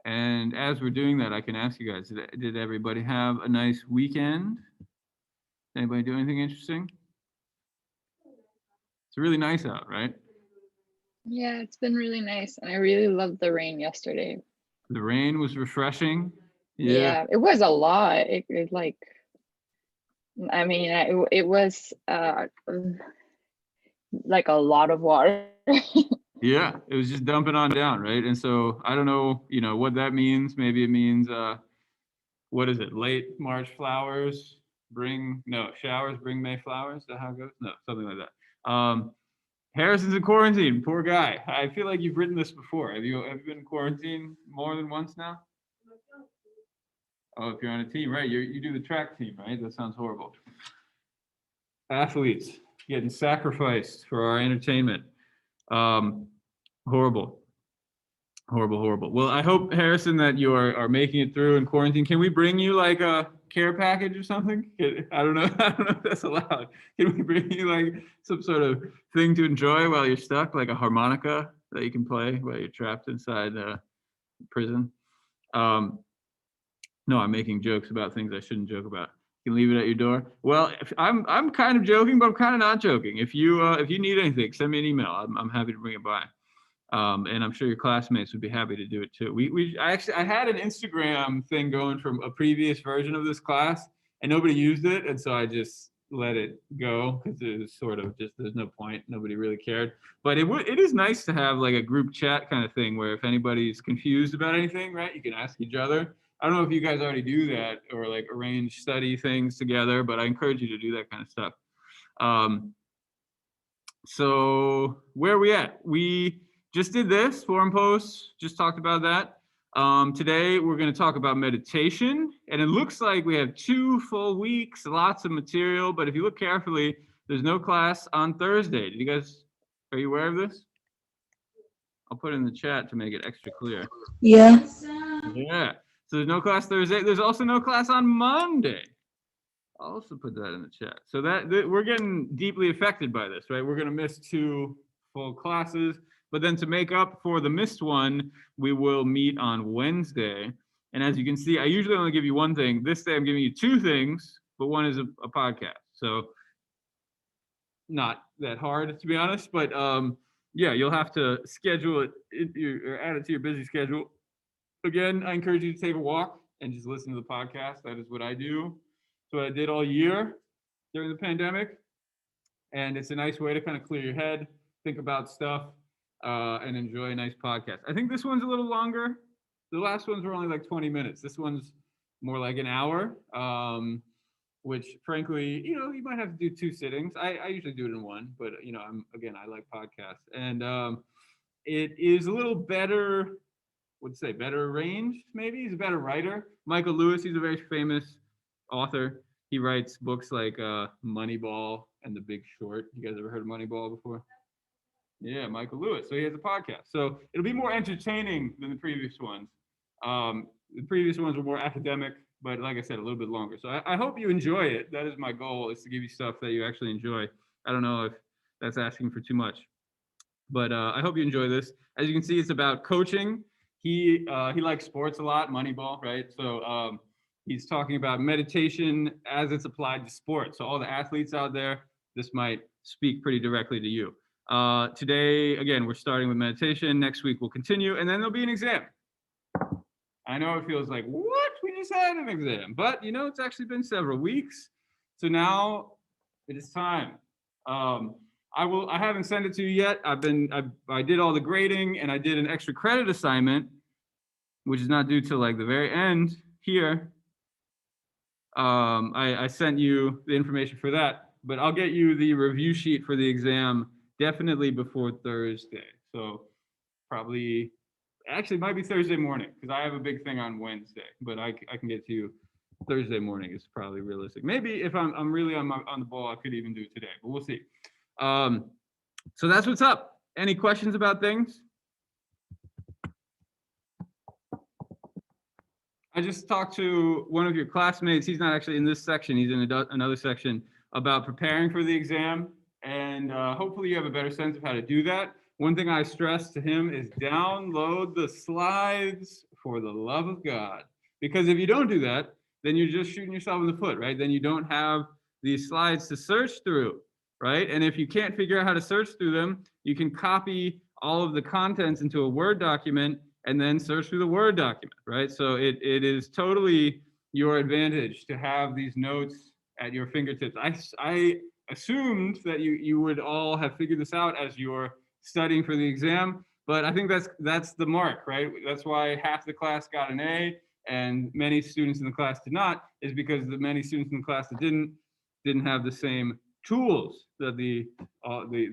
And as we're doing that, I can ask you guys, did everybody have a nice weekend? Anybody do anything interesting? It's really nice out, right? Yeah, it's been really nice. And I really loved the rain yesterday. The rain was refreshing. Yeah. Yeah, it was a lot. It like, I mean, it was like a lot of water. Yeah, it was just dumping on down, right? And so I don't know, what that means. Maybe it means what is it? Late March flowers showers bring May flowers. Is that how it goes? No, something like that. Harrison's in quarantine. Poor guy. I feel like you've written this before. Have you been in quarantine more than once now? Oh, if you're on a team, right? You do the track team, right? That sounds horrible. Athletes getting sacrificed for our entertainment. Horrible. Horrible. Well, I hope, Harrison, that you are making it through in quarantine. Can we bring you like a care package or something? I don't know. I don't know if that's allowed. Can we bring you like some sort of thing to enjoy while you're stuck, like a harmonica that you can play while you're trapped inside prison? No, I'm making jokes about things I shouldn't joke about. You can leave it at your door. Well, I'm kind of joking, but I'm kind of not joking. If you need anything, send me an email. I'm happy to bring it by. And I'm sure your classmates would be happy to do it too. I had an Instagram thing going from a previous version of this class, and nobody used it, and so I just let it go because it was sort of just there's no point. Nobody really cared. But it is nice to have like a group chat kind of thing where if anybody's confused about anything, right, you can ask each other. I don't know if you guys already do that or like arrange study things together, but I encourage you to do that kind of stuff. So where are we at? We just did this forum posts, just talked about that. Today we're going to talk about meditation, and it looks like we have 2 full weeks, lots of material, but if you look carefully, there's no class on Thursday. Are you aware of this? I'll put it in the chat to make it extra clear. Yeah. Yeah. So there's no class Thursday. There's also no class on Monday. I'll also put that in the chat. So that we're getting deeply affected by this, right? We're going to miss 2 full classes, but then to make up for the missed one, we will meet on Wednesday. And as you can see, I usually only give you one thing. This day I'm giving you 2 things, but one is a podcast. So not that hard, to be honest, but yeah, you'll have to schedule it or add it to your busy schedule. Again, I encourage you to take a walk and just listen to the podcast. That is what I do. So I did all year during the pandemic, and it's a nice way to kind of clear your head, think about stuff, and enjoy a nice podcast. I think this one's a little longer. The last ones were only like 20 minutes. This one's more like an hour, which frankly, you might have to do 2 sittings. I usually do it in one, but I like podcasts, and it is a little better. Better arranged, maybe. He's a better writer. Michael Lewis, he's a very famous author. He writes books like Moneyball and The Big Short. You guys ever heard of Moneyball before? Yeah, Michael Lewis. So he has a podcast. So it'll be more entertaining than the previous ones. The previous ones were more academic, but like I said, a little bit longer. So I hope you enjoy it. That is my goal, is to give you stuff that you actually enjoy. I don't know if that's asking for too much, but I hope you enjoy this. As you can see, it's about coaching. He likes sports a lot, Moneyball, right? So he's talking about meditation as it's applied to sports. So all the athletes out there, this might speak pretty directly to you. Today, again, we're starting with meditation. Next week, we'll continue, and then there'll be an exam. I know it feels like, what? We just had an exam. But, it's actually been several weeks. So now it is time. I haven't sent it to you yet. I did all the grading, and I did an extra credit assignment, which is not due till like the very end here. I sent you the information for that, but I'll get you the review sheet for the exam definitely before Thursday. So probably, actually might be Thursday morning, because I have a big thing on Wednesday, but I can get to you Thursday morning is probably realistic. Maybe if I'm really on the ball, I could even do it today, but we'll see. So that's what's up. Any questions about things? I just talked to one of your classmates. He's not actually in this section. He's in another section about preparing for the exam. And hopefully you have a better sense of how to do that. one thing I stress to him is download the slides for the love of God. Because if you don't do that, then you're just shooting yourself in the foot, right? Then you don't have these slides to search through, right? And if you can't figure out how to search through them, you can copy all of the contents into a Word document and then search through the Word document, right? So it is totally your advantage to have these notes at your fingertips. I assumed that you would all have figured this out as you're studying for the exam, but I think that's the mark, right? That's why half the class got an A and many students in the class did not, is because the many students in the class that didn't have the same tools that the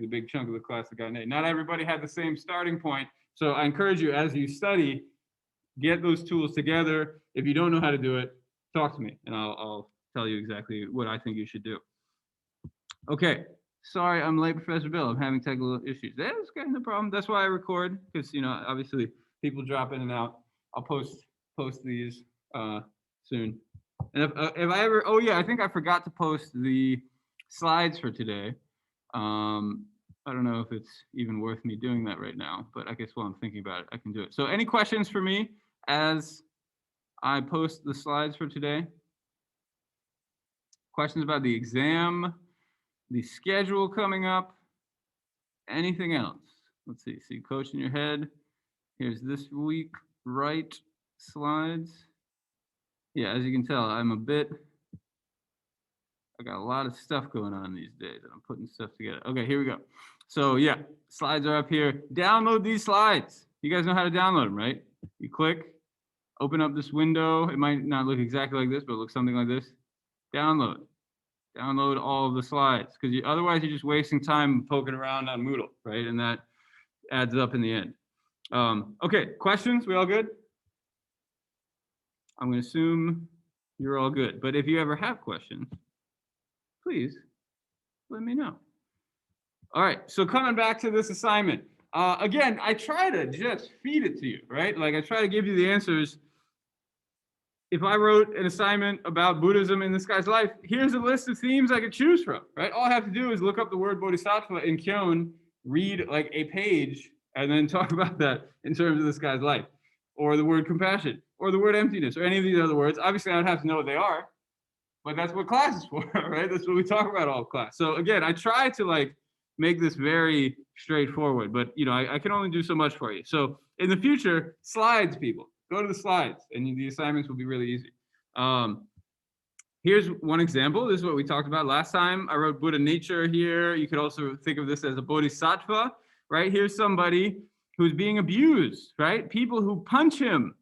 big chunk of the class that got an A. Not everybody had the same starting point. So I encourage you, as you study, get those tools together. If you don't know how to do it, talk to me and I'll tell you exactly what I think you should do. Okay, sorry I'm late, Professor Bill. I'm having technical issues. That's okay, no problem. That's why I record, because obviously people drop in and out. I'll post these soon. And if I ever, oh yeah, I think I forgot to post the slides for today. I don't know if it's even worth me doing that right now, but I guess while I'm thinking about it, I can do it. So any questions for me as I post the slides for today? Questions about the exam, the schedule coming up, anything else? Let's see, coach in your head. Here's this week, right slides. Yeah, as you can tell, I got a lot of stuff going on these days and I'm putting stuff together. Okay, here we go. So yeah, slides are up here. Download these slides. You guys know how to download them, right? You click, open up this window. It might not look exactly like this, but it looks something like this. Download all of the slides, because otherwise you're just wasting time poking around on Moodle, right? And that adds up in the end. Okay, questions? We all good? I'm going to assume you're all good. But if you ever have questions, please let me know. All right, so coming back to this assignment. Again, I try to just feed it to you, right? Like I try to give you the answers. If I wrote an assignment about Buddhism in this guy's life, here's a list of themes I could choose from, right? All I have to do is look up the word bodhisattva in Kyon, read like a page, and then talk about that in terms of this guy's life. Or the word compassion, or the word emptiness, or any of these other words. Obviously, I would have to know what they are, but that's what class is for, right? That's what we talk about all class. So again, I try to like make this very straightforward, but I can only do so much for you. So in the future, slides, people. Go to the slides, and the assignments will be really easy. Here's one example. This is what we talked about last time. I wrote Buddha nature here. You could also think of this as a bodhisattva, right? Here's somebody who's being abused, right? People who punch him.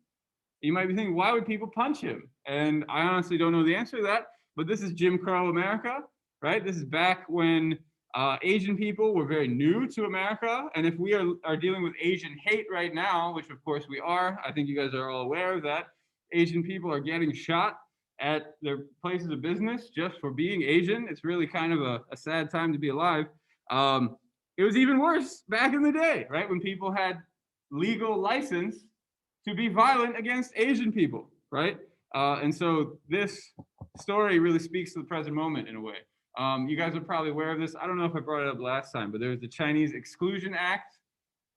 You might be thinking, why would people punch him? And I honestly don't know the answer to that, but this is Jim Crow America, right? This is back when Asian people were very new to America. And if we are dealing with Asian hate right now, which of course we are, I think you guys are all aware of that, Asian people are getting shot at their places of business just for being Asian. It's really kind of a sad time to be alive. It was even worse back in the day, right? When people had legal license to be violent against Asian people, right? And so this story really speaks to the present moment in a way. You guys are probably aware of this. I don't know if I brought it up last time, but there was the Chinese Exclusion Act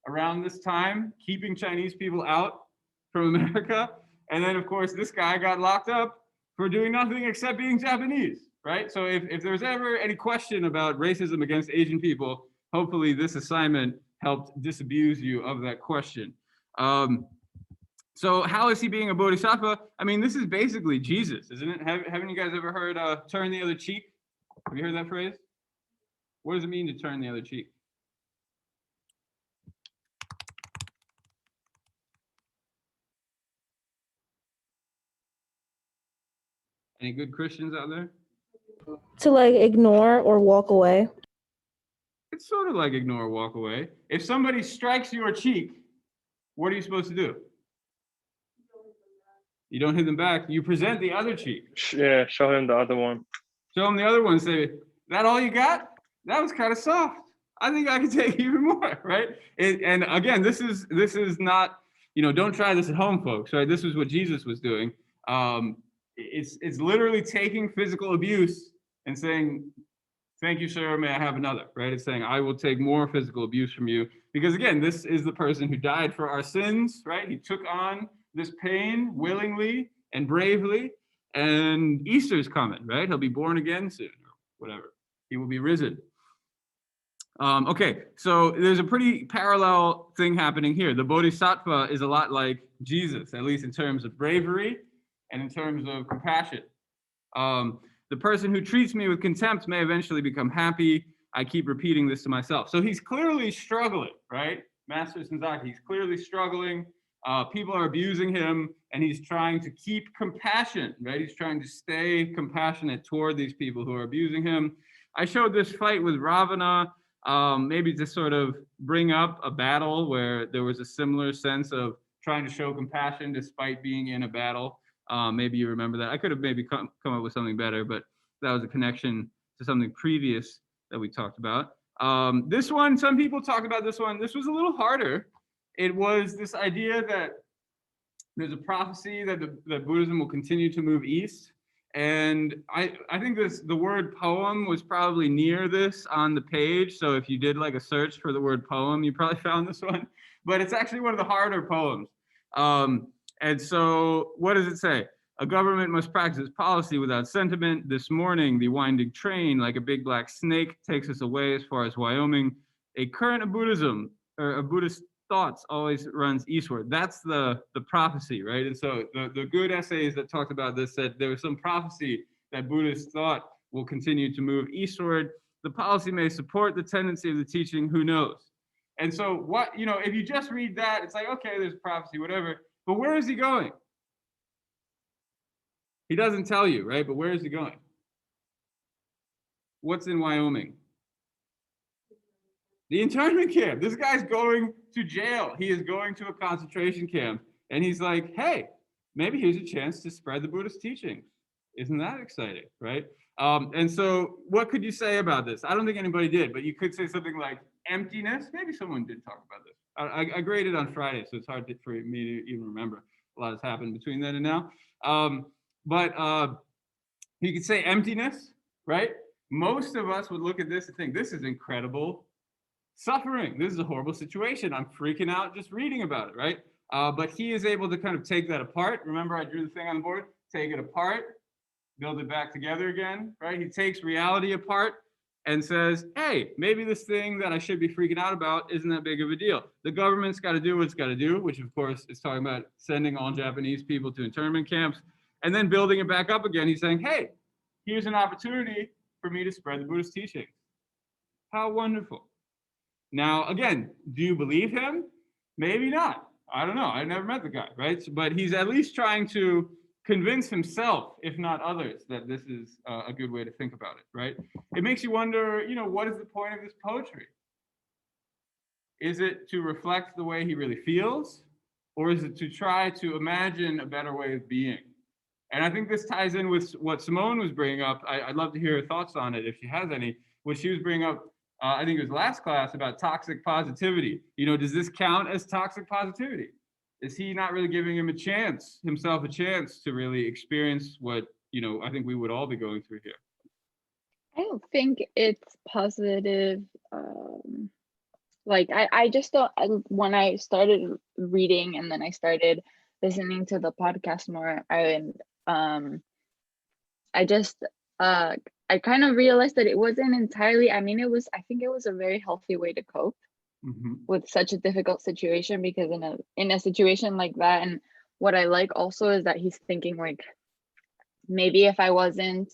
around this time, keeping Chinese people out from America. And then, of course, this guy got locked up for doing nothing except being Japanese, right? So if there's ever any question about racism against Asian people, hopefully this assignment helped disabuse you of that question. So how is he being a bodhisattva? I mean, this is basically Jesus, isn't it? Haven't you guys ever heard turn the other cheek? Have you heard that phrase? What does it mean to turn the other cheek? Any good Christians out there? To like ignore or walk away. It's sort of like ignore or walk away. If somebody strikes your cheek, what are you supposed to do? You don't hit them back. You present the other cheek. Yeah, show him the other one. Show him the other one. Say, that all you got? That was kind of soft. I think I can take even more, right? And again, this is not, don't try this at home, folks, right? This is what Jesus was doing. It's literally taking physical abuse and saying, thank you, sir, may I have another, right? It's saying, I will take more physical abuse from you Because again, this is the person who died for our sins, right? He took on this pain willingly and bravely, and Easter's coming, right? He'll be born again soon, or whatever. He will be risen. Okay, so there's a pretty parallel thing happening here. The Bodhisattva is a lot like Jesus, at least in terms of bravery and in terms of compassion. The person who treats me with contempt may eventually become happy. I keep repeating this to myself. So he's clearly struggling, right? Master Senzaki, he's clearly struggling. People are abusing him, and he's trying to keep compassion, right? He's trying to stay compassionate toward these people who are abusing him. I showed this fight with Ravana, maybe to sort of bring up a battle where there was a similar sense of trying to show compassion despite being in a battle. Maybe you remember that. I could have maybe come up with something better, but that was a connection to something previous that we talked about. This one, some people talk about this one. This was a little harder. It was this idea that there's a prophecy that that Buddhism will continue to move east. And I think the word poem was probably near this on the page. So if you did like a search for the word poem, you probably found this one. But it's actually one of the harder poems. And so what does it say? A government must practice its policy without sentiment. This morning, the winding train, like a big black snake, takes us away as far as Wyoming. A current of Buddhism, or of Buddhist thoughts, always runs eastward. That's the prophecy, right? And so the good essays that talked about this said there was some prophecy that Buddhist thought will continue to move eastward. The policy may support the tendency of the teaching, who knows? And so what, if you just read that, it's like, okay, there's prophecy, whatever. But where is he going? He doesn't tell you, right? But where is he going? What's in Wyoming? The internment camp. This guy's going to jail. He is going to a concentration camp. And he's like, hey, maybe here's a chance to spread the Buddhist teachings. Isn't that exciting, right? And so what could you say about this? I don't think anybody did, but you could say something like emptiness. Maybe someone did talk about this. I graded on Friday, so it's hard for me to even remember. A lot has happened between then and now. But you could say emptiness, right? Most of us would look at this and think, this is incredible suffering. This is a horrible situation. I'm freaking out just reading about it, right? But he is able to kind of take that apart. Remember, I drew the thing on the board? Take it apart, build it back together again, right? He takes reality apart and says, hey, maybe this thing that I should be freaking out about isn't that big of a deal. The government's got to do what it's got to do, which of course is talking about sending all Japanese people to internment camps, and then building it back up again. He's saying, hey, here's an opportunity for me to spread the Buddhist teachings. How wonderful. Now, again, do you believe him? Maybe not. I don't know. I've never met the guy, right? But he's at least trying to convince himself, if not others, that this is a good way to think about it, right? It makes you wonder, what is the point of this poetry? Is it to reflect the way he really feels? Or is it to try to imagine a better way of being? And I think this ties in with what Simone was bringing up. I'd love to hear her thoughts on it if she has any. What she was bringing up, I think it was last class, about toxic positivity. Does this count as toxic positivity? Is he not really giving himself a chance to really experience what, I think we would all be going through here? I don't think it's positive. I just don't, when I started reading and then I started listening to the podcast more, I kind of realized that it wasn't entirely, I think it was a very healthy way to cope with such a difficult situation, because in a situation like that, and what I like also is that he's thinking like, maybe if I wasn't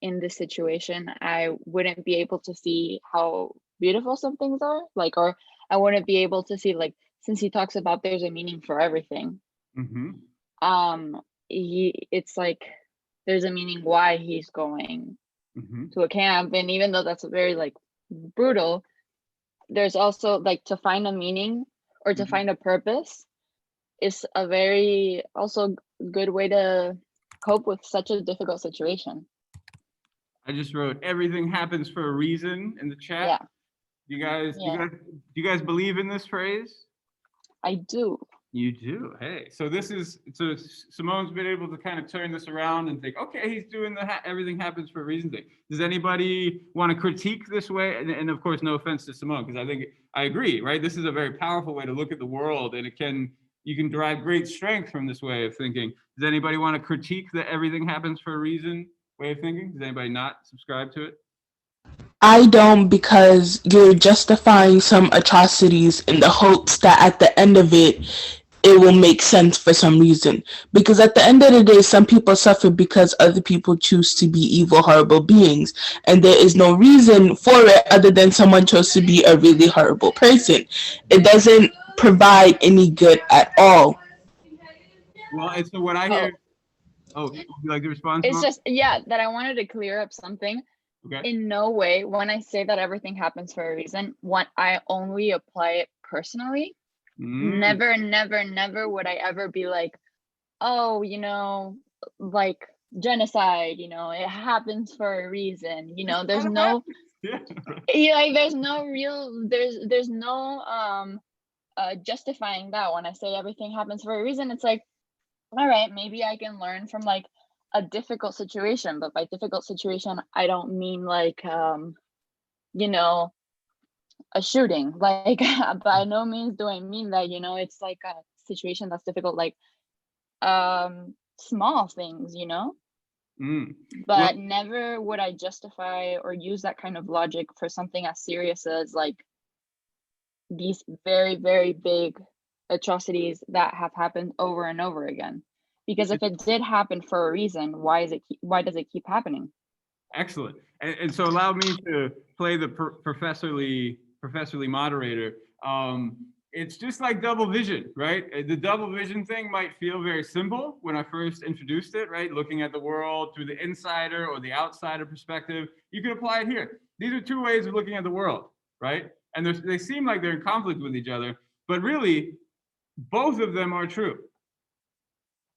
in this situation, I wouldn't be able to see how beautiful some things are, or I wouldn't be able to see, since he talks about there's a meaning for everything. It's like there's a meaning why he's going to a camp, and even though that's very brutal, there's also to find a meaning or to find a purpose is a very also good way to cope with such a difficult situation. I just wrote everything happens for a reason in the chat. Yeah. Do you guys believe in this phrase? I do. You do. Hey, so Simone's been able to kind of turn this around and think, okay, he's doing everything happens for a reason thing. Does anybody want to critique this way? And of course, no offense to Simone, because I agree, right? This is a very powerful way to look at the world, and you can derive great strength from this way of thinking. Does anybody want to critique the everything happens for a reason way of thinking? Does anybody not subscribe to it? I don't, because you're justifying some atrocities in the hopes that at the end of it will make sense for some reason. Because at the end of the day, some people suffer because other people choose to be evil, horrible beings. And there is no reason for it other than someone chose to be a really horrible person. It doesn't provide any good at all. Well, and so what I hear, would you like to respond? It's just, yeah, that I wanted to clear up something. Okay. In no way, when I say that everything happens for a reason, I only apply it personally. Never, never, never would I ever be like, oh, like genocide, it happens for a reason. There's no, like, there's no justifying that. When I say everything happens for a reason, it's like, all right, maybe I can learn from like a difficult situation, but by difficult situation, I don't mean like, a shooting. Like, by no means do I mean that, it's like a situation that's difficult, like small things, but never would I justify or use that kind of logic for something as serious as like these very, very big atrocities that have happened over and over again. Because if it did happen for a reason, why does it keep happening? Excellent. And so allow me to play the professorly moderator. It's just like double vision, right? The double vision thing might feel very simple when I first introduced it, right? Looking at the world through the insider or the outsider perspective. You can apply it here. These are two ways of looking at the world, right? And they seem like they're in conflict with each other, but really, both of them are true.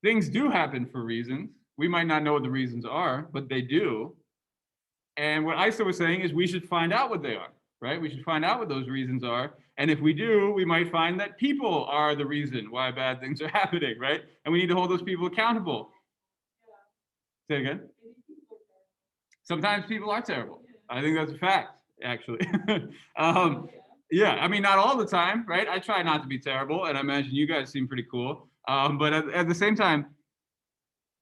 Things do happen for reasons. We might not know what the reasons are, but they do. And what Isa was saying is we should find out what they are, right? We should find out what those reasons are. And if we do, we might find that people are the reason why bad things are happening, right? And we need to hold those people accountable. Say it again. Sometimes people are terrible. I think that's a fact, actually. Yeah, I mean, not all the time, right? I try not to be terrible, and I imagine you guys seem pretty cool. But at the same time,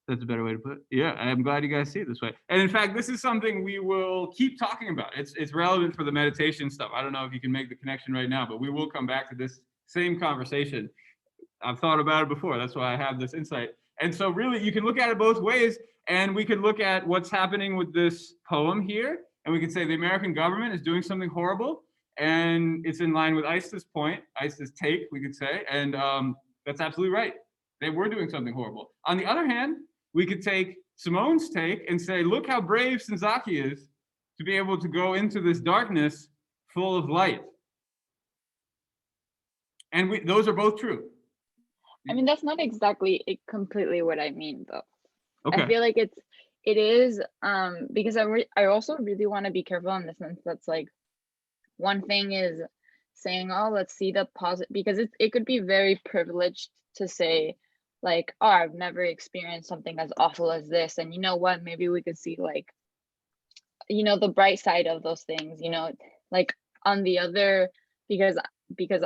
that's a better way to put it. Yeah, I'm glad you guys see it this way. And in fact, this is something we will keep talking about. It's relevant for the meditation stuff. I don't know if you can make the connection right now, but we will come back to this same conversation. I've thought about it before. That's why I have this insight. And so really, you can look at it both ways. And we could look at what's happening with this poem here. And we could say the American government is doing something horrible. And it's in line with Isa's point, Isa's take, we could say. And that's absolutely right. They were doing something horrible. On the other hand, we could take Simone's take and say, look how brave Senzaki is to be able to go into this darkness full of light. And those are both true. I mean, that's not exactly completely what I mean, though. Okay. I feel like it is, because I also really want to be careful in the sense that's like, one thing is saying, oh, let's see the positive, because it could be very privileged to say, like, oh, I've never experienced something as awful as this. And you know what, maybe we could see like, the bright side of those things, like on the other, because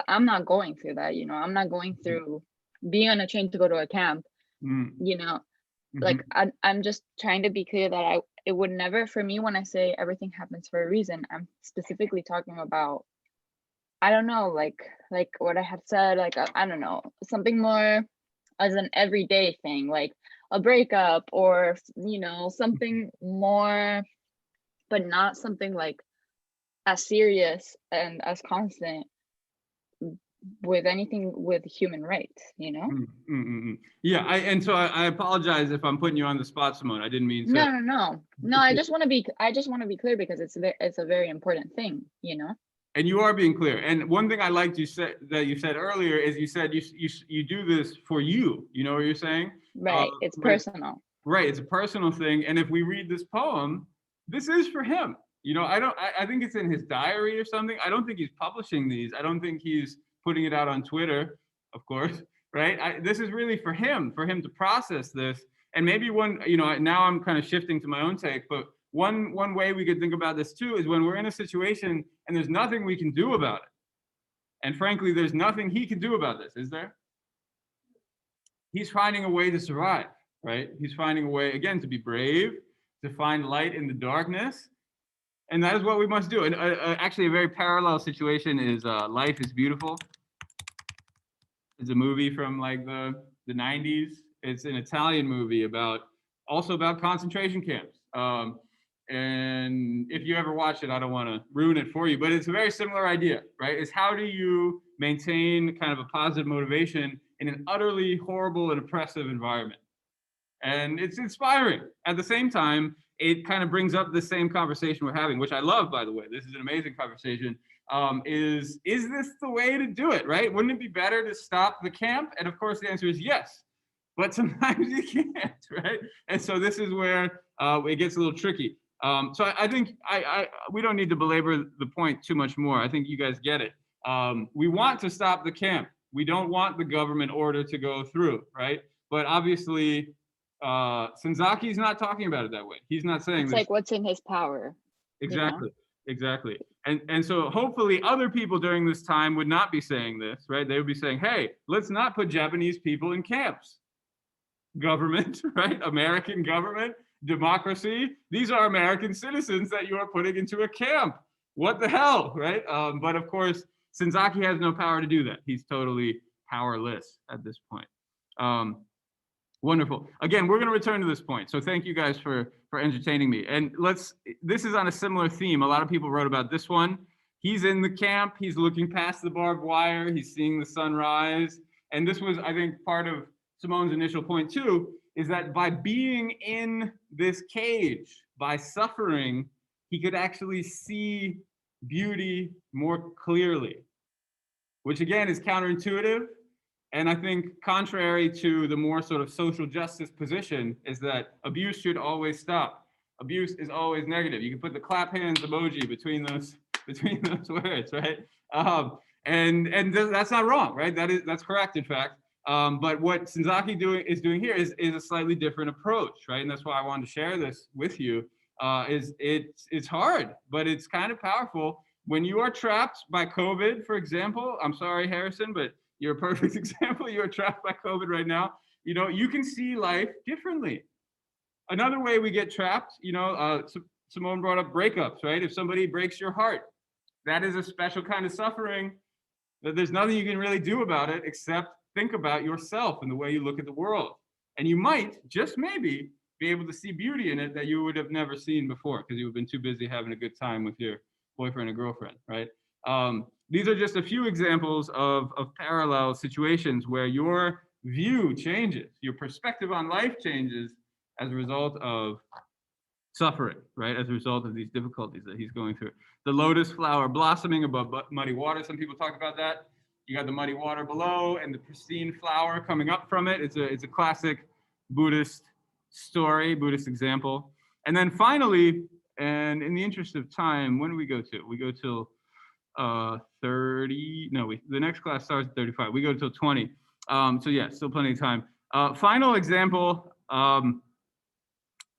I'm not going through that, I'm not going through being on a train to go to a camp, like I'm just trying to be clear that it would never, for me, when I say everything happens for a reason, I'm specifically talking about, I don't know, like what I had said, like, I don't know, something more as an everyday thing, like a breakup or, something more, but not something like as serious and as constant with anything with human rights, Yeah, and so I apologize if I'm putting you on the spot, Simone. I didn't mean to. No. I just want to be clear because it's a very important thing, And you are being clear. And one thing I liked you said earlier is you said you do this for you. You know what you're saying? Right. It's personal. Right. It's a personal thing. And if we read this poem, this is for him. I think it's in his diary or something. I don't think he's publishing these. I don't think he's putting it out on Twitter, of course, right? This is really for him to process this. And maybe one, you know, now I'm kind of shifting to my own take, but one way we could think about this too is when we're in a situation and there's nothing we can do about it. And frankly, there's nothing he can do about this, is there? He's finding a way to survive, right? He's finding a way, again, to be brave, to find light in the darkness. And that is what we must do. And actually, a very parallel situation is Life is Beautiful. It's a movie from like the 90s. It's an Italian movie also about concentration camps. And if you ever watch it, I don't want to ruin it for you, but it's a very similar idea, right? Is how do you maintain kind of a positive motivation in an utterly horrible and oppressive environment? And it's inspiring. At the same time, it kind of brings up the same conversation we're having, which I love, by the way. This is an amazing conversation. Is this the way to do it, right? Wouldn't it be better to stop the camp? And of course, the answer is yes. But sometimes you can't, right? And so this is where it gets a little tricky. So I think we don't need to belabor the point too much more. I think you guys get it. We want to stop the camp. We don't want the government order to go through, right? But obviously, Senzaki not talking about it that way. He's not saying it's this. like what's in his power. Exactly. You know? Exactly. And so hopefully other people during this time would not be saying this, right? They would be saying, hey, let's not put Japanese people in camps. Government, right? American government, democracy. These are American citizens that you are putting into a camp. What the hell, right? But of course, Senzaki has no power to do that. He's totally powerless at this point. Wonderful. Again, we're going to return to this point. So thank you guys for entertaining me. And this is on a similar theme. A lot of people wrote about this one. He's in the camp. He's looking past the barbed wire. He's seeing the sunrise. And this was, I think, part of Simone's initial point too, is that by being in this cage, by suffering, he could actually see beauty more clearly, which again is counterintuitive. And I think contrary to the more sort of social justice position is that abuse should always stop. Abuse is always negative. You can put the clap hands emoji between those words, right? And that's not wrong, right? That's correct, in fact. But what Senzaki is doing here is a slightly different approach, right? And that's why I wanted to share this with you. It's hard, but it's kind of powerful. When you are trapped by COVID, for example, I'm sorry, Harrison, but you're a perfect example. You are trapped by COVID right now. You know, you can see life differently. Another way we get trapped, you know, Simone brought up breakups, right? If somebody breaks your heart, that is a special kind of suffering that there's nothing you can really do about it except think about yourself and the way you look at the world. And you might, just maybe, be able to see beauty in it that you would have never seen before because you've been too busy having a good time with your boyfriend or girlfriend, right? These are just a few examples of parallel situations where your view changes, your perspective on life changes as a result of suffering, right? As a result of these difficulties that he's going through. The lotus flower blossoming above muddy water. Some people talk about that. You got the muddy water below and the pristine flower coming up from it. It's a classic Buddhist story, Buddhist example. And then finally, and in the interest of time, when do we go to? We go till 30. No, the next class starts at 35. We go till 20. So yeah, still plenty of time. Final example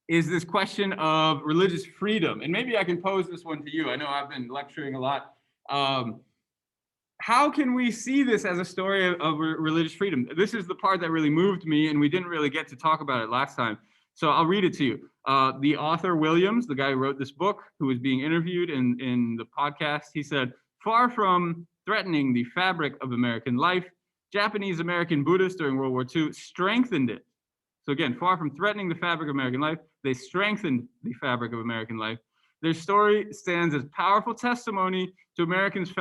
is this question of religious freedom. And maybe I can pose this one to you. I know I've been lecturing a lot. How can we see this as a story of religious freedom? This is the part that really moved me, and we didn't really get to talk about it last time. So I'll read it to you. The author Williams, the guy who wrote this book, who was being interviewed in the podcast, he said, far from threatening the fabric of American life, Japanese American Buddhists during World War II strengthened it. So again, far from threatening the fabric of American life, they strengthened the fabric of American life. Their story stands as powerful testimony to Americans'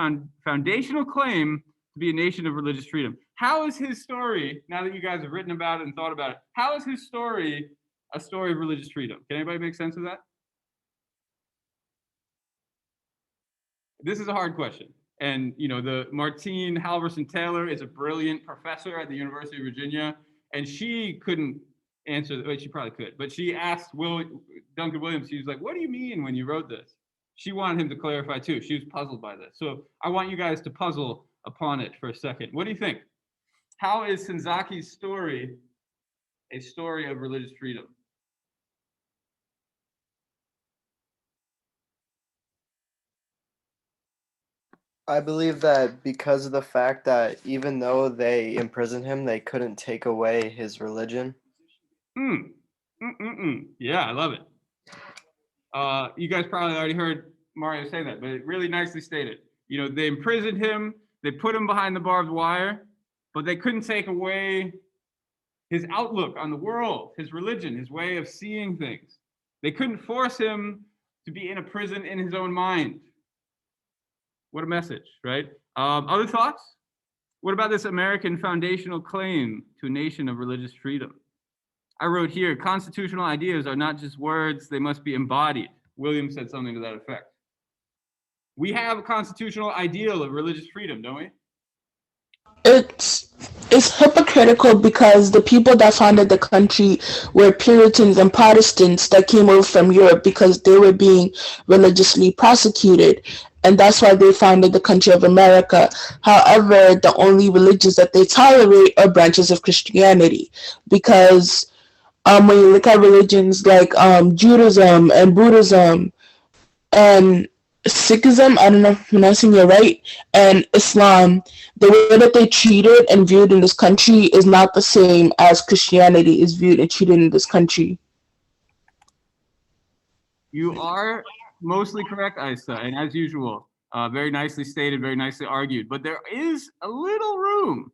foundational claim to be a nation of religious freedom. How is his story, now that you guys have written about it and thought about it, how is his story a story of religious freedom? Can anybody make sense of that? This is a hard question. And, you know, the Martine Halverson Taylor is a brilliant professor at the University of Virginia, and she couldn't answer, well, she probably could, but she asked Duncan Williams, she was like, what do you mean when you wrote this? She wanted him to clarify too. She was puzzled by this. So I want you guys to puzzle upon it for a second. What do you think? how is Senzaki's story a story of religious freedom? I believe that because of the fact that even though they imprisoned him, they couldn't take away his religion. Yeah, I love it. You guys probably already heard Mario say that, but it really nicely stated. You know, they imprisoned him, they put him behind the barbed wire, but they couldn't take away his outlook on the world, his religion, his way of seeing things. They couldn't force him to be in a prison in his own mind. What a message, right? Other thoughts? What about this American foundational claim to a nation of religious freedom? I wrote here, constitutional ideas are not just words, they must be embodied. William said something to that effect. We have a constitutional ideal of religious freedom, don't we? It's hypocritical because the people that founded the country were Puritans and Protestants that came over from Europe because they were being religiously persecuted, and that's why they founded the country of America. However, the only religions that they tolerate are branches of Christianity, because when you look at religions like Judaism and Buddhism and Sikhism, I don't know if I'm pronouncing it right, and Islam, the way that they treated and viewed in this country is not the same as Christianity is viewed and treated in this country. You are mostly correct, Isa, and as usual, very nicely stated, very nicely argued. But there is a little room.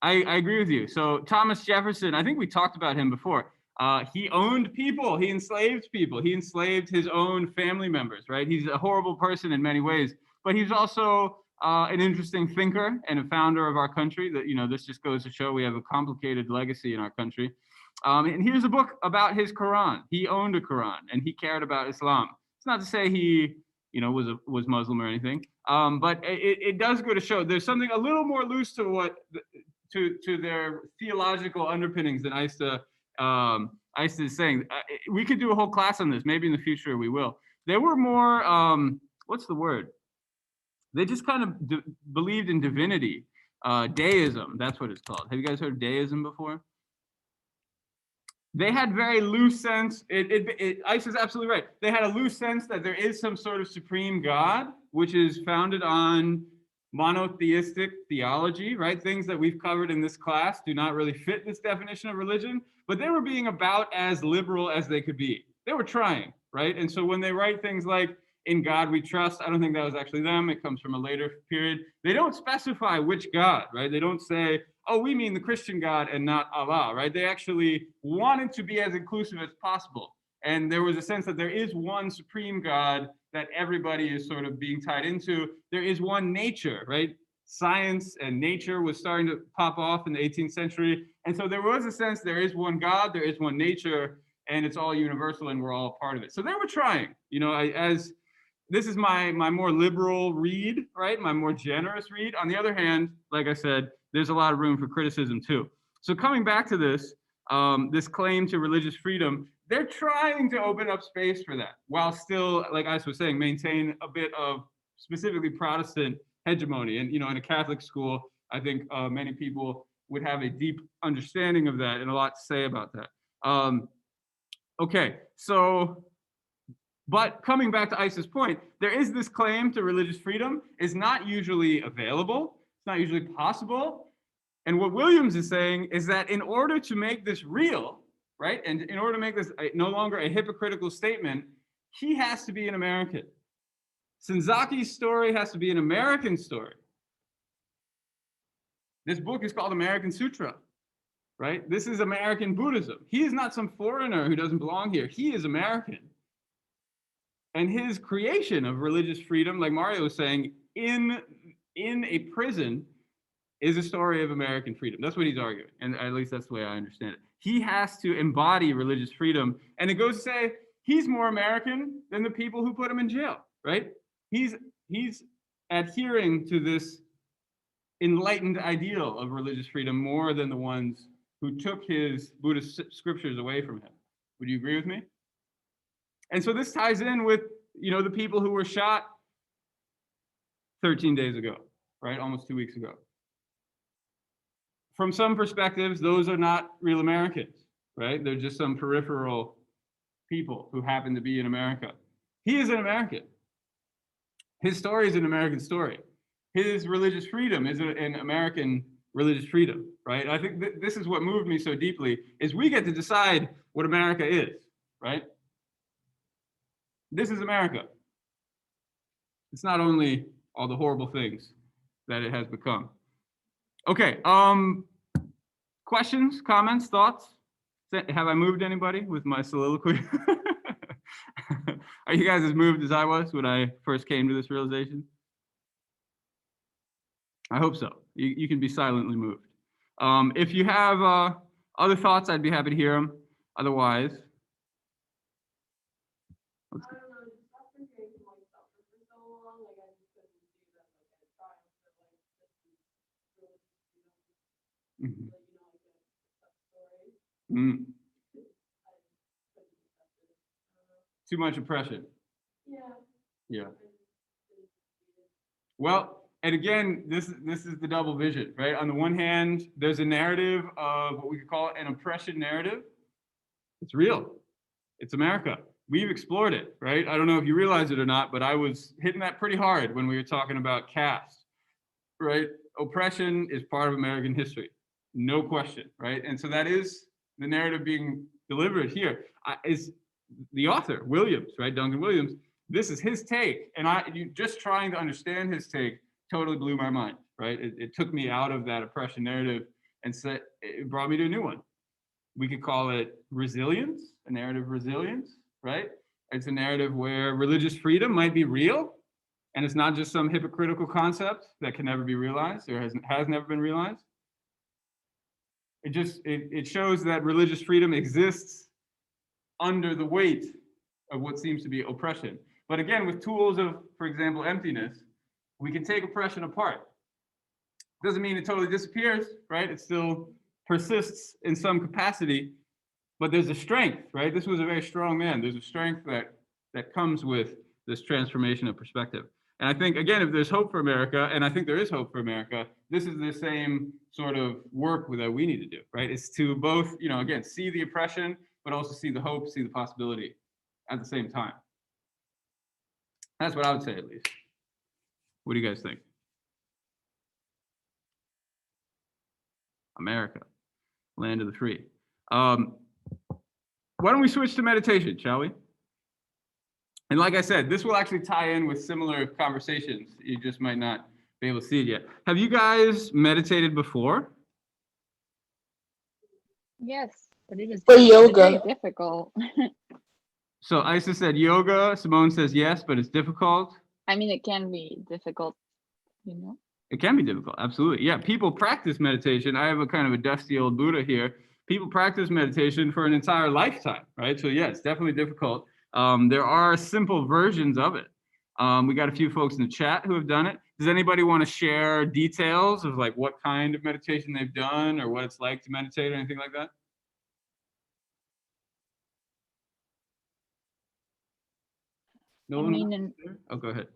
I agree with you. So Thomas Jefferson, I think we talked about him before. He owned people. He enslaved people. He enslaved his own family members, right? He's a horrible person in many ways, but he's also an interesting thinker and a founder of our country. That, you know, this just goes to show we have a complicated legacy in our country. And here's a book about his Quran. He owned a Quran and he cared about Islam. It's not to say he, you know, was Muslim or anything, but it does go to show there's something a little more loose to what to their theological underpinnings than Isa is saying. We could do a whole class on this. Maybe in the future we will. There were more. What's the word? They just kind of believed in divinity. Deism. That's what it's called. Have you guys heard of deism before? They had very loose sense. Isa's absolutely right. They had a loose sense that there is some sort of supreme God, which is founded on monotheistic theology, right? Things that we've covered in this class do not really fit this definition of religion, but they were being about as liberal as they could be. They were trying, right? And so when they write things like, "In God we trust," I don't think that was actually them. It comes from a later period. They don't specify which God, right? They don't say, "Oh, we mean the Christian God and not Allah," right? They actually wanted to be as inclusive as possible. And there was a sense that there is one supreme God that everybody is sort of being tied into. There is one nature, right? Science and nature was starting to pop off in the 18th century. And so there was a sense there is one God, there is one nature, and it's all universal and we're all a part of it. So they were trying, you know, this is my more liberal read, right? My more generous read. On the other hand, like I said, there's a lot of room for criticism too. So coming back to this, this claim to religious freedom, they're trying to open up space for that while still, like I was saying, maintain a bit of specifically Protestant hegemony. And, you know, in a Catholic school, I think many people would have a deep understanding of that and a lot to say about that. Okay, so, but coming back to Isa's point, there is this claim to religious freedom is not usually available. It's not usually possible. And what Williams is saying is that in order to make this real, right, and in order to make this no longer a hypocritical statement, he has to be an American. Senzaki's story has to be an American story. This book is called American Sutra, right? This is American Buddhism. He is not some foreigner who doesn't belong here. He is American. And his creation of religious freedom, like Mario was saying, in a prison is a story of American freedom. That's what he's arguing. And at least that's the way I understand it. He has to embody religious freedom. And it goes to say he's more American than the people who put him in jail, right? He's adhering to this enlightened ideal of religious freedom more than the ones who took his Buddhist scriptures away from him. Would you agree with me? And so this ties in with, you know, the people who were shot 13 days ago, right? Almost 2 weeks ago. from some perspectives, those are not real Americans, right? They're just some peripheral people who happen to be in America. He is an American. His story is an American story. His religious freedom is an American religious freedom, right? I think this is what moved me so deeply, is we get to decide what America is, right? This is America. It's not only all the horrible things that it has become. Okay, questions, comments, thoughts? Have I moved anybody with my soliloquy? Are you guys as moved as I was when I first came to this realization? I hope so. You can be silently moved. If you have other thoughts, I'd be happy to hear them. Otherwise, let's go. Mhm. Mm. Too much oppression. Yeah. Well, and again, this is the double vision, right? On the one hand, there's a narrative of what we could call an oppression narrative. It's real. It's America. We've explored it, right? I don't know if you realize it or not, but I was hitting that pretty hard when we were talking about caste, right? Oppression is part of American history, no question, right? And so that is the narrative being delivered here. Is the author, Williams, right? Duncan Williams. This is his take, and just trying to understand his take totally blew my mind, right? It took me out of that oppression narrative and it brought me to a new one. We could call it resilience, a narrative of resilience, right? It's a narrative where religious freedom might be real, and it's not just some hypocritical concept that can never be realized or has never been realized. It shows that religious freedom exists under the weight of what seems to be oppression. But again, with tools of, for example, emptiness, we can take oppression apart. Doesn't mean it totally disappears, right? It still persists in some capacity, but there's a strength, right? This was a very strong man. There's a strength that comes with this transformation of perspective. And I think, again, if there's hope for America, and I think there is hope for America, this is the same sort of work that we need to do, right? It's to both, again, see the oppression, but also see the hope, see the possibility at the same time. That's what I would say, at least. What do you guys think? America, land of the free. Why don't we switch to meditation, shall we? And like I said, this will actually tie in with similar conversations. You just might not be able to see it yet. Have you guys meditated before? Yes, but it is For it's yoga. very difficult. So Isa said yoga. Simone says yes, but it's difficult. I mean, it can be difficult, It can be difficult, absolutely. Yeah, people practice meditation. I have a kind of a dusty old Buddha here. People practice meditation for an entire lifetime, right? So yeah, it's definitely difficult. There are simple versions of it. We got a few folks in the chat who have done it. Does anybody want to share details of like what kind of meditation they've done or what it's like to meditate or anything like that? No one? Oh, go ahead.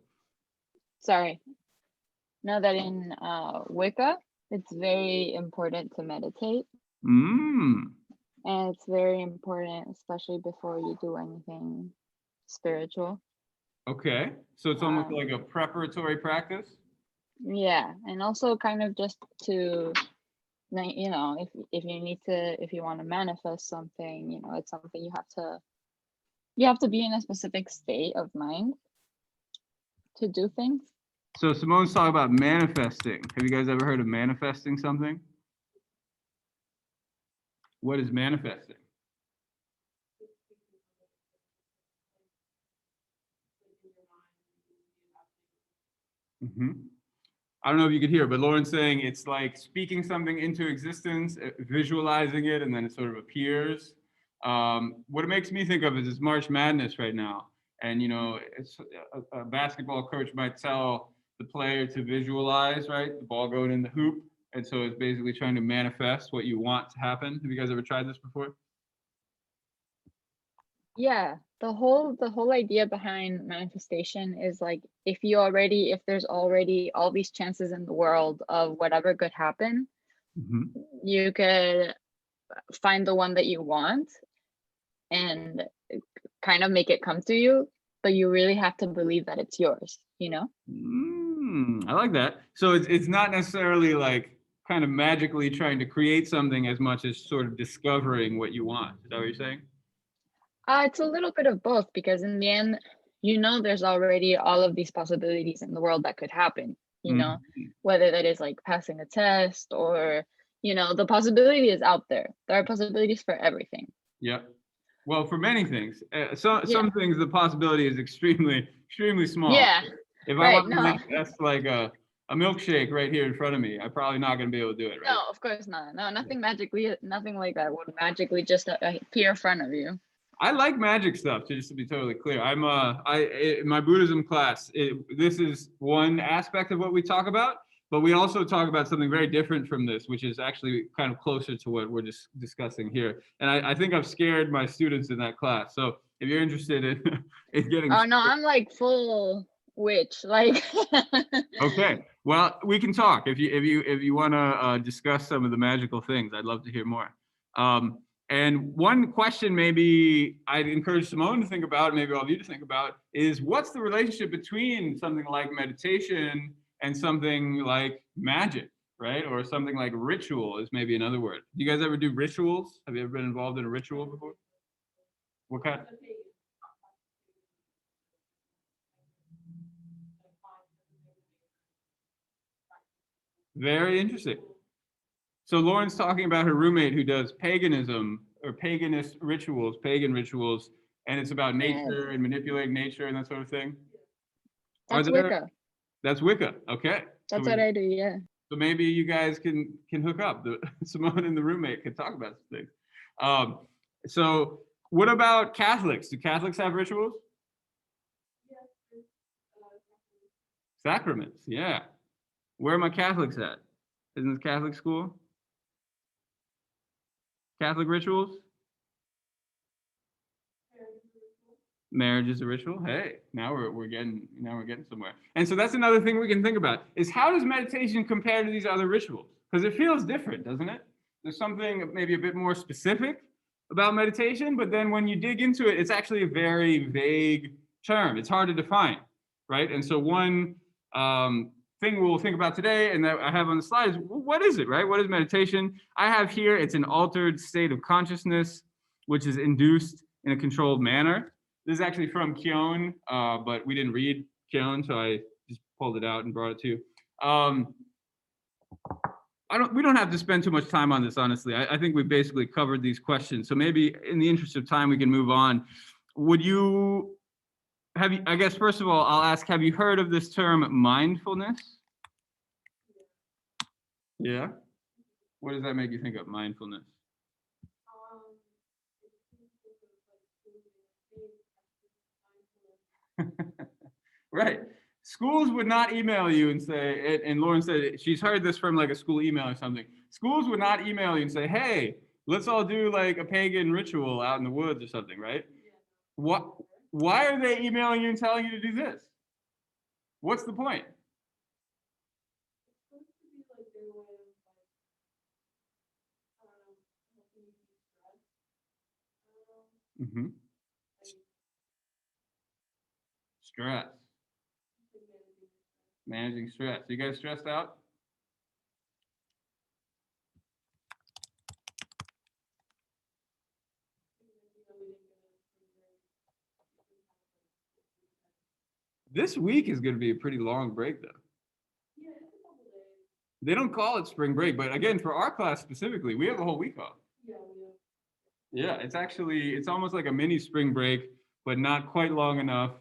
Sorry. Know that in Wicca, it's very important to meditate. And it's very important, especially before you do anything spiritual. Okay, so it's almost like a preparatory practice? Yeah, and also kind of just to, if you want to manifest something, it's something you have to be in a specific state of mind to do things. So Simone's talking about manifesting. Have you guys ever heard of manifesting something? What is manifesting? I don't know if you could hear, but Lauren's saying it's like speaking something into existence, visualizing it, and then it sort of appears. What it makes me think of is March Madness right now. And, it's a basketball coach might tell the player to visualize, right? The ball going in the hoop. And so it's basically trying to manifest what you want to happen. Have you guys ever tried this before? Yeah, the whole idea behind manifestation is like if there's already all these chances in the world of whatever could happen, You could find the one that you want and kind of make it come to you, but you really have to believe that it's yours, you know? I like that. So it's not necessarily like kind of magically trying to create something as much as sort of discovering what you want. Is that what you're saying? It's a little bit of both, because in the end, you know, there's already all of these possibilities in the world that could happen, you know, whether that is like passing a test or, you know, the possibility is out there. There are possibilities for everything. Yeah. Well, for many things. Some things, the possibility is extremely small. Yeah. If I want to make test like a milkshake right here in front of me, I'm probably not going to be able to do it, right? No, of course not. No, nothing like that would magically just appear in front of you. I like magic stuff, just to be totally clear. In my Buddhism class, this is one aspect of what we talk about, but we also talk about something very different from this, which is actually kind of closer to what we're just discussing here. And I think I've scared my students in that class. So if you're interested in getting... Oh, no, I'm like full witch, like... Okay, well, we can talk. If you want to discuss some of the magical things, I'd love to hear more. And one question maybe I'd encourage Simone to think about, maybe all of you to think about, is what's the relationship between something like meditation and something like magic, right? Or something like ritual is maybe another word. Do you guys ever do rituals? Have you ever been involved in a ritual before? What kind? Very interesting. So Lauren's talking about her roommate who does paganism or pagan rituals, and it's about nature and manipulating nature and that sort of thing. That's Wicca. That's Wicca. Okay. That's what I do. Yeah. So maybe you guys can hook up. Simone and the roommate can talk about some things. So what about Catholics? Do Catholics have rituals? Sacraments. Yeah. Where are my Catholics at? Isn't this Catholic school? Catholic rituals? Marriage is a ritual. Hey, now we're getting somewhere. And so that's another thing we can think about is how does meditation compare to these other rituals? Because it feels different, doesn't it? There's something maybe a bit more specific about meditation, but then when you dig into it, it's actually a very vague term. It's hard to define, right? And so one thing we'll think about today and that I have on the slide is what is it, right? What is meditation? I have here, it's an altered state of consciousness, which is induced in a controlled manner. This is actually from Kyon, but we didn't read Kyon, so I just pulled it out and brought it to you. We don't have to spend too much time on this, honestly. I think we basically covered these questions. So maybe in the interest of time, we can move on. I guess, first of all, I'll ask, have you heard of this term mindfulness? Yeah? What does that make you think of, mindfulness? Right. Schools would not email you and say, and Lauren said she's heard this from like a school email or something. Schools would not email you and say, hey, let's all do like a pagan ritual out in the woods or something, right? Why are they emailing you and telling you to do this? What's the point? Stress. Managing stress. You guys stressed out? This week is going to be a pretty long break, though. They don't call it spring break, but again, for our class specifically, we have a whole week off. Yeah, it's almost like a mini spring break, but not quite long enough,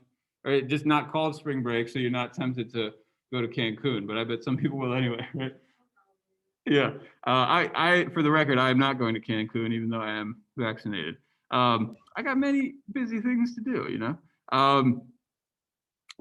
or just not called spring break, so you're not tempted to go to Cancun, but I bet some people will anyway, right? Yeah, I for the record, I am not going to Cancun, even though I am vaccinated. I got many busy things to do, you know?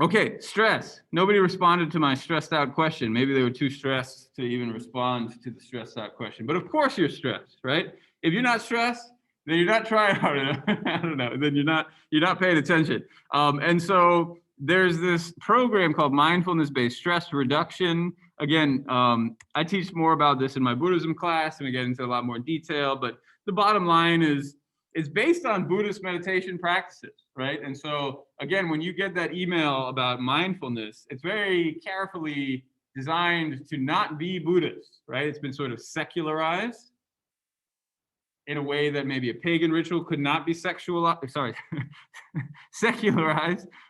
Okay, stress. Nobody responded to my stressed out question. Maybe they were too stressed to even respond to the stressed out question. But of course you're stressed, right? If you're not stressed, then you're not trying hard enough. I don't know. Then you're not paying attention. And so there's this program called Mindfulness-Based Stress Reduction. again, I teach more about this in my Buddhism class, and we get into a lot more detail, but the bottom line is it's based on Buddhist meditation practices, right? And so again, when you get that email about mindfulness, it's very carefully designed to not be Buddhist, right? It's been sort of secularized in a way that maybe a pagan ritual could not be secularized.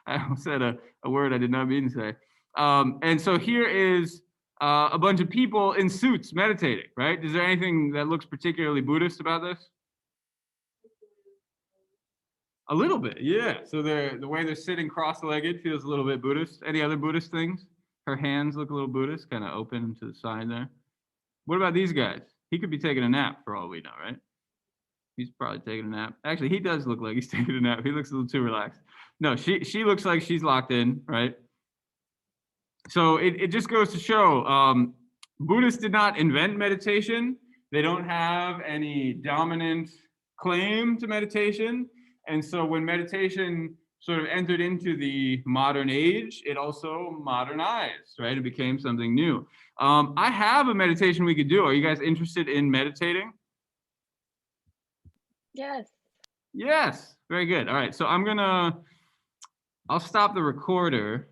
I almost said a word I did not mean to say. And so here is a bunch of people in suits meditating, right? Is there anything that looks particularly Buddhist about this? A little bit, yeah. So the way they're sitting cross-legged feels a little bit Buddhist. Any other Buddhist things? Her hands look a little Buddhist, kind of open to the side there. What about these guys? He could be taking a nap for all we know, right? He's probably taking a nap. Actually, he does look like he's taking a nap. He looks a little too relaxed. No, she looks like she's locked in, right? So it just goes to show Buddhists did not invent meditation. They don't have any dominant claim to meditation. And so when meditation sort of entered into the modern age, it also modernized, right? It became something new. I have a meditation we could do. Are you guys interested in meditating? Yes. Yes, very good. All right, so I'll stop the recorder